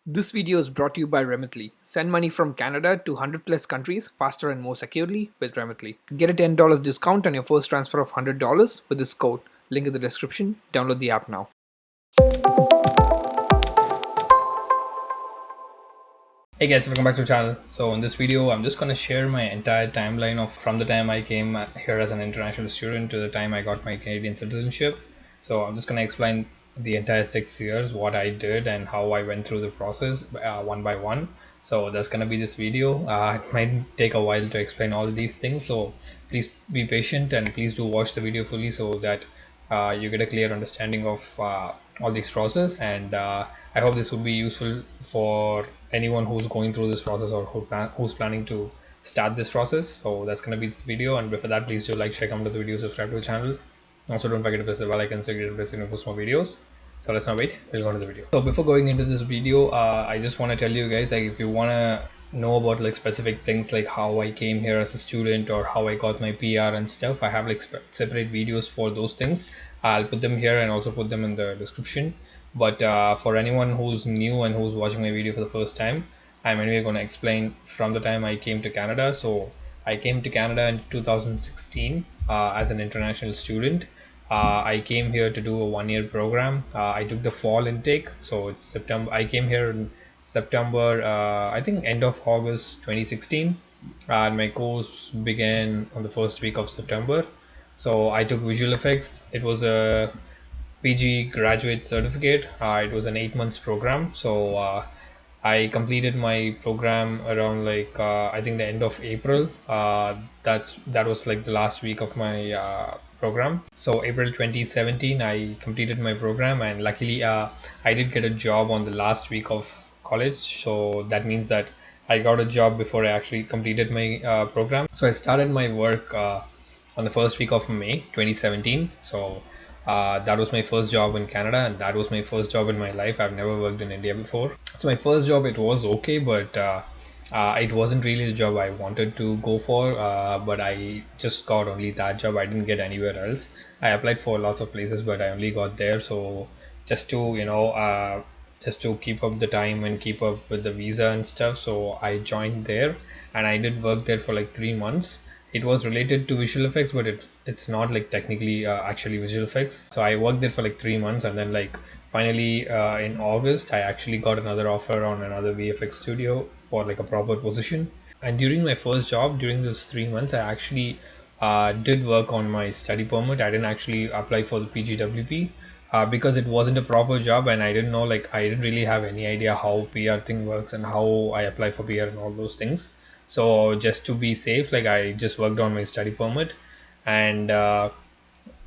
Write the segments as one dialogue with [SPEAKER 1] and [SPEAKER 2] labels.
[SPEAKER 1] This video is brought to you by Remitly. Send money from Canada to 100 plus countries faster and more securely with Remitly. Get a $10 discount on your first transfer of $100 with this code. Link in the description. Download the app now. Hey guys, welcome back to the channel. So in this video, I'm just going to share my entire timeline of from the time I came here as an international student to the time I got my Canadian citizenship. So I'm just going to explain the entire 6 years, what I did and how I went through the process one by one. So that's going to be this video. It might take a while to explain all of these things. So please be patient and please do watch the video fully so that you get a clear understanding of all these process, and I hope this would be useful for anyone who's going through this process or who's planning to start this process. So that's going to be this video, and before that, please do like, share, comment to the video, subscribe to the channel. Also don't forget to press the bell icon so you get notified when I post more videos. So let's not wait, we'll go into the video. So before going into this video, I just want to tell you guys, like, if you want to know about like specific things like how I came here as a student or how I got my PR and stuff, I have like separate videos for those things. I'll put them here and also put them in the description. But for anyone who's new and who's watching my video for the first time, I'm anyway going to explain from the time I came to Canada. So I came to Canada in 2016 as an international student. I came here to do a one-year program. I took the fall intake, so it's September. I came here in September, I think end of August 2016, and my course began on the first week of September. So I took visual effects. It was a PG graduate certificate. It was an 8 months program. So I completed my program around like I think the end of April. That was like the last week of my program. So April 2017, I completed my program, and luckily I did get a job on the last week of college. So that means that I got a job before I actually completed my program. So I started my work on the first week of May 2017. So that was my first job in Canada, and that was my first job in my life. I've never worked in India before. So my first job, it was okay, but it wasn't really the job I wanted to go for. But I just got only that job. I didn't get anywhere else. I applied for lots of places, but I only got there. So just to just to keep up the time and keep up with the visa and stuff, so I joined there, and I did work there for like 3 months. It was related to visual effects, but it's not like technically actually visual effects. So I worked there for like 3 months, and then like finally in August I actually got another offer on another VFX studio for like a proper position. And during my first job, during those 3 months, I actually did work on my study permit. I didn't actually apply for the PGWP because it wasn't a proper job, and I didn't know, like, I didn't really have any idea how PR thing works and how I apply for PR and all those things. So just to be safe, like, I just worked on my study permit. And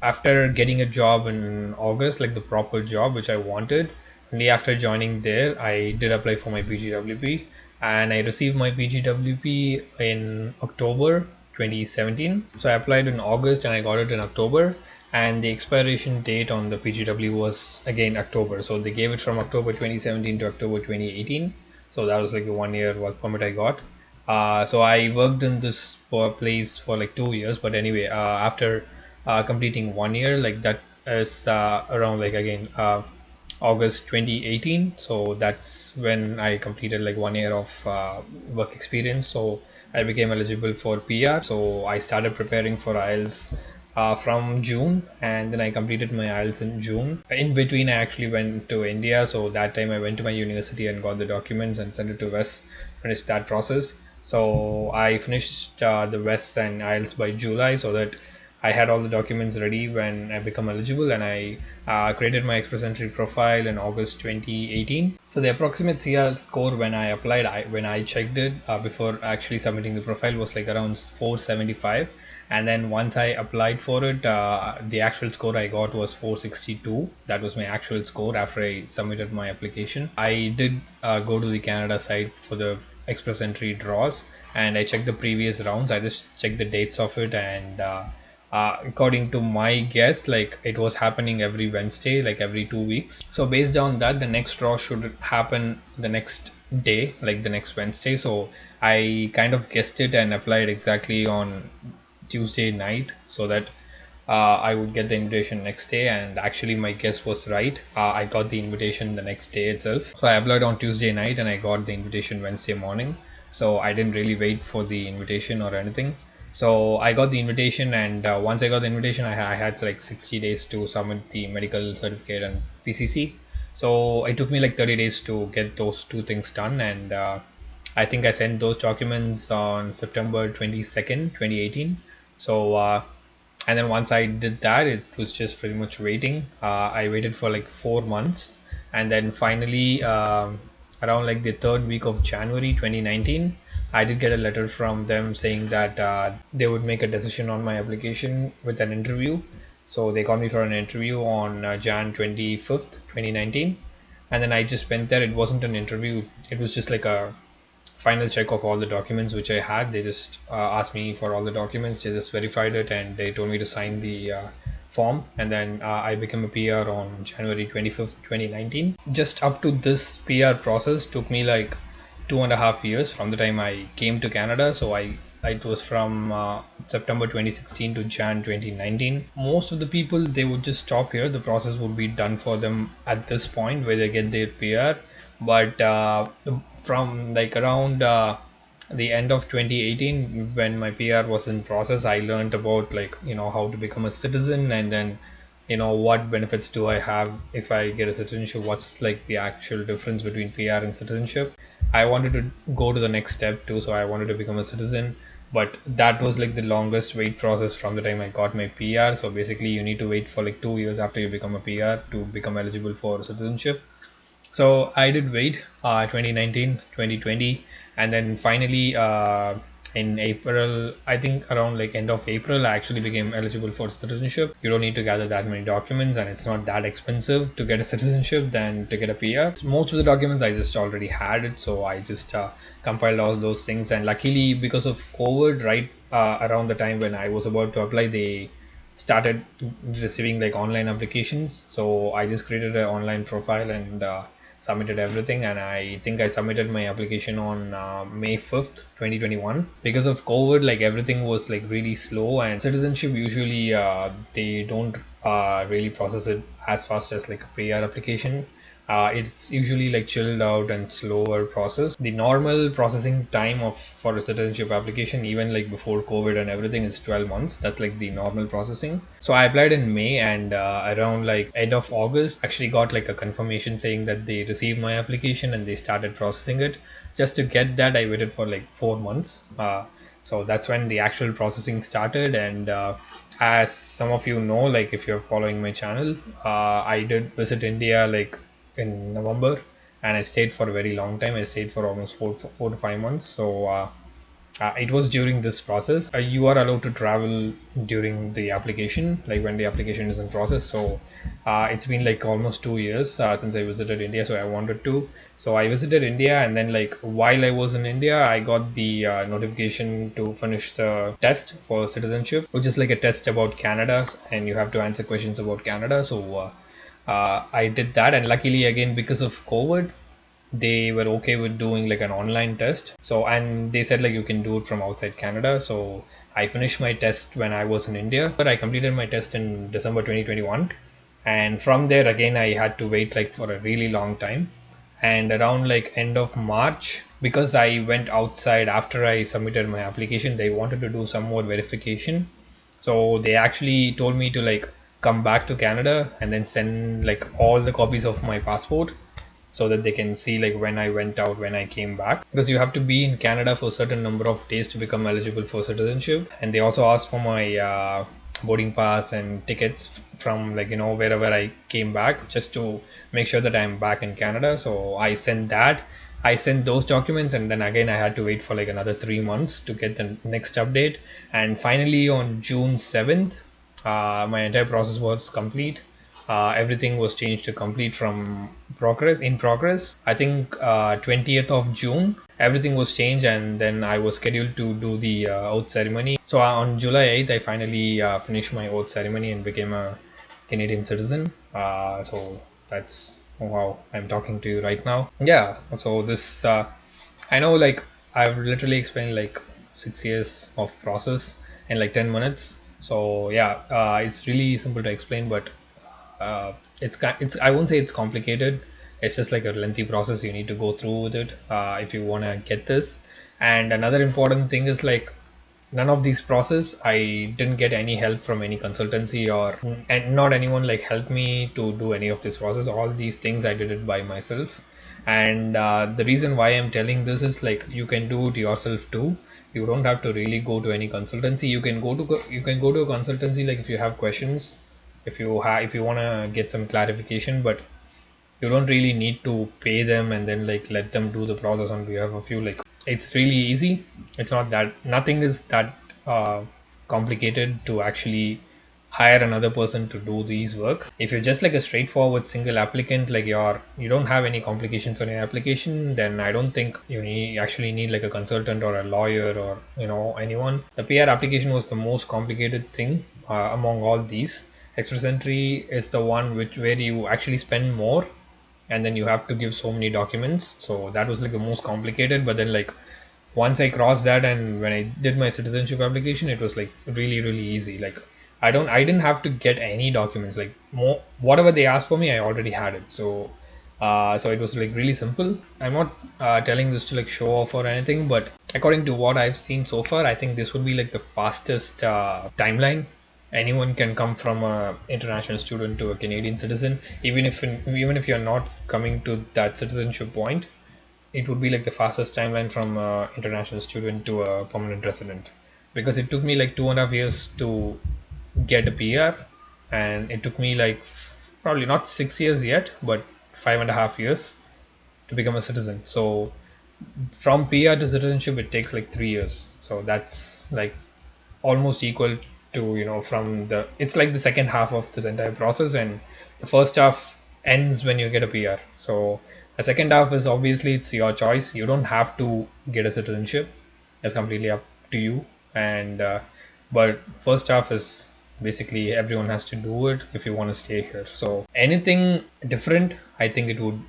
[SPEAKER 1] after getting a job in August, like the proper job which I wanted, only after joining there, I did apply for my PGWP, and I received my PGWP in October 2017. So I applied in August and I got it in October, and the expiration date on the PGW was again October. So they gave it from October 2017 to October 2018. So that was like a 1 year work permit I got. So I worked in this place for like 2 years, but anyway, after completing 1 year, like that is around like again August 2018. So that's when I completed like 1 year of work experience. So I became eligible for PR. So I started preparing for IELTS from June, and then I completed my IELTS in June. In between, I actually went to India. So that time I went to my university and got the documents and sent it to West, finished that process. So I finished the West and IELTS by July, so that I had all the documents ready when I become eligible, and I created my Express Entry profile in August 2018. So the approximate CR score when I applied, when I checked it before actually submitting the profile, was like around 475. And then once I applied for it, the actual score I got was 462. That was my actual score after I submitted my application. I did go to the Canada site for the Express Entry draws, and I checked the previous rounds. I just checked the dates of it, and according to my guess, like, it was happening every Wednesday, like every 2 weeks. So based on that, the next draw should happen the next day, like the next Wednesday. So I kind of guessed it and applied exactly on Tuesday night, so that I would get the invitation next day, and actually my guess was right. I got the invitation the next day itself. So I applied on Tuesday night and I got the invitation Wednesday morning. So I didn't really wait for the invitation or anything. So I got the invitation, and once I got the invitation, I had like 60 days to submit the medical certificate and PCC. So it took me like 30 days to get those two things done, and I think I sent those documents on September 22nd, 2018. So and then once I did that, it was just pretty much waiting. I waited for like 4 months, and then finally around like the third week of January 2019, I did get a letter from them saying that they would make a decision on my application with an interview. So they called me for an interview on Jan 25th, 2019, and then I just went there. It wasn't an interview; it was just like a final check of all the documents which I had. They just asked me for all the documents. They just verified it, and they told me to sign the form. And then I became a PR on January 25th, 2019. Just up to this PR process took me like 2.5 years from the time I came to Canada. So it was from September 2016 to Jan 2019. Most of the people, they would just stop here. The process would be done for them at this point where they get their PR. But from like around the end of 2018, when my PR was in process, I learned about like how to become a citizen, and then what benefits do I have if I get a citizenship, what's like the actual difference between PR and citizenship. I wanted to go to the next step too, so I wanted to become a citizen, but that was like the longest wait process from the time I got my PR. So basically you need to wait for like 2 years after you become a PR to become eligible for citizenship. So I did wait 2019, 2020, and then finally in April, I think around like end of April, I actually became eligible for citizenship. You don't need to gather that many documents, and it's not that expensive to get a citizenship than to get a PR. Most of the documents I just already had it, so I just compiled all those things. And luckily, because of COVID, right around the time when I was about to apply, they started receiving like online applications. So I just created an online profile and submitted everything, and I think I submitted my application on May 5th, 2021. Because of COVID, like everything was like really slow, and citizenship usually they don't really process it as fast as like a PR application. It's usually like chilled out and slower process. The normal processing time of for a citizenship application, even like before COVID and everything, is 12 months. That's like the normal processing. So I applied in May, and around like end of August, actually got like a confirmation saying that they received my application and they started processing it. Just to get that, I waited for like 4 months. So that's when the actual processing started. And as some of you know, like if you're following my channel, I did visit India like in November, and I stayed for a very long time. I stayed for almost 4 to 5 months. So it was during this process. You are allowed to travel during the application, like when the application is in process. So it's been like almost 2 years since I visited India, so I wanted to. So I visited India, and then like while I was in India, I got the notification to finish the test for citizenship, which is like a test about Canada, and you have to answer questions about Canada. So I did that, and luckily again, because of COVID, they were okay with doing like an online test. So, and they said like you can do it from outside Canada. So I finished my test when I was in India, but I completed my test in December 2021, and from there again I had to wait like for a really long time. And around like end of March, because I went outside after I submitted my application, they wanted to do some more verification. So they actually told me to like come back to Canada and then send like all the copies of my passport, so that they can see like when I went out, when I came back, because you have to be in Canada for a certain number of days to become eligible for citizenship. And they also asked for my boarding pass and tickets from like wherever I came back, just to make sure that I'm back in Canada. So I sent that. I sent those documents, and then again I had to wait for like another 3 months to get the next update. And finally on June 7th, my entire process was complete. Everything was changed to complete from in progress. I think 20th of June, everything was changed, and then I was scheduled to do the oath ceremony. So on July 8th, I finally finished my oath ceremony and became a Canadian citizen. So that's how I'm talking to you right now. Yeah. So this, I know, like I've literally explained like 6 years of process in like 10 minutes. So yeah, it's really simple to explain, but it's I won't say it's complicated. It's just like a lengthy process you need to go through with it if you want to get this. And another important thing is like none of these process I didn't get any help from any consultancy, or and not anyone like helped me to do any of this process. All these things I did it by myself. And the reason why I'm telling this is like you can do it yourself too. You don't have to really go to any consultancy. You can go to a consultancy like if you have questions, if you want to get some clarification, but you don't really need to pay them and then like let them do the process on behalf of you. Like it's really easy. It's not that, nothing is that complicated to actually hire another person to do these work. If you're just like a straightforward single applicant, like you don't have any complications on your application, then I don't think actually need like a consultant or a lawyer or anyone. The PR application was the most complicated thing among all these. Express entry is the one where you actually spend more, and then you have to give so many documents. So that was like the most complicated. But then like once I crossed that, and when I did my citizenship application, it was like really easy. Like I didn't have to get any documents. Like whatever they asked for me, I already had it. So so it was like really simple. I'm not telling this to like show off or anything, but according to what I've seen so far, I think this would be like the fastest timeline. Anyone can come from a international student to a Canadian citizen, even if you're not coming to that citizenship point. It would be like the fastest timeline from a international student to a permanent resident, because it took me like 2.5 years to get a PR, and it took me like probably not 6 years yet, but 5.5 years to become a citizen. So from PR to citizenship, it takes like 3 years. So that's like almost equal to from the, it's like the second half of this entire process, and the first half ends when you get a PR. So the second half is obviously it's your choice. You don't have to get a citizenship. It's completely up to you. And but first half is basically everyone has to do it if you want to stay here. So anything different, I think it would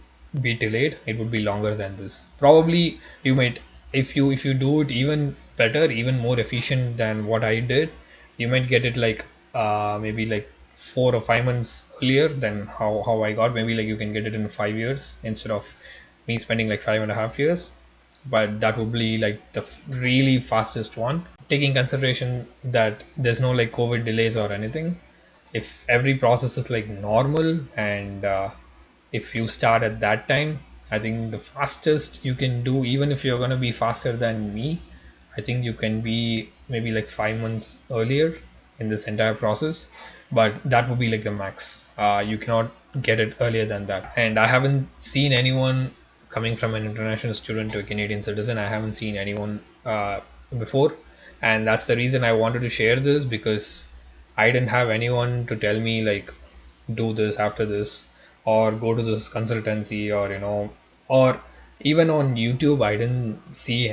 [SPEAKER 1] be delayed. It would be longer than this. Probably you might, if you do it even better, even more efficient than what I did, you might get it like maybe like 4 or 5 months earlier than how I got. Maybe like you can get it in 5 years instead of me spending like 5.5 years. But that would be like the really fastest one, taking consideration that there's no like COVID delays or anything. If every process is like normal, and if you start at that time, I think the fastest you can do, even if you're going to be faster than me, I think you can be maybe like 5 months earlier in this entire process. But that would be like the max. You cannot get it earlier than that. And I haven't seen anyone coming from an international student to a Canadian citizen. I haven't seen anyone before, and that's the reason I wanted to share this, because I didn't have anyone to tell me like do this after this, or go to this consultancy, or or even on YouTube I didn't see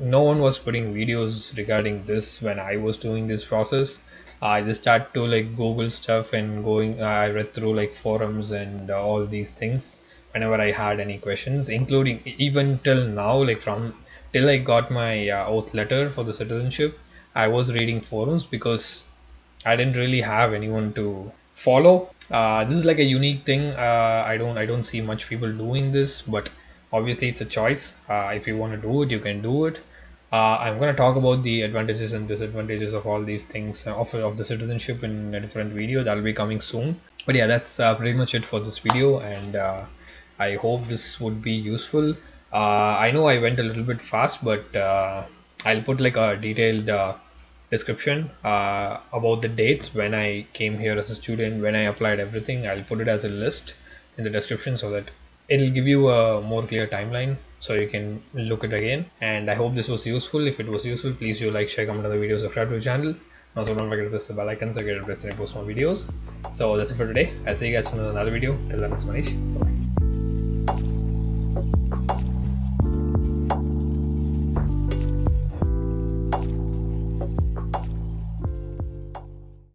[SPEAKER 1] no one was putting videos regarding this when I was doing this process. I just started to like Google stuff, and I read through like forums and all these things whenever I had any questions, including even till now, like from till I got my oath letter for the citizenship. I was reading forums because I didn't really have anyone to follow. This is like a unique thing. I don't see much people doing this, but obviously it's a choice. If you want to do it, you can do it. I'm going to talk about the advantages and disadvantages of all these things of the citizenship in a different video that will be coming soon. But yeah, that's pretty much it for this video, and I hope this would be useful. I know I went a little bit fast, but I'll put like a detailed description about the dates when I came here as a student, when I applied everything. I'll put it as a list in the description so that it'll give you a more clear timeline so you can look it again. And I hope this was useful. If it was useful, please do like, share, comment on the video, subscribe to the channel. Also don't forget to press the bell icon so you get updates when I post more videos. So that's it for today. I'll see you guys in another video. Till then, it's Manish. Bye.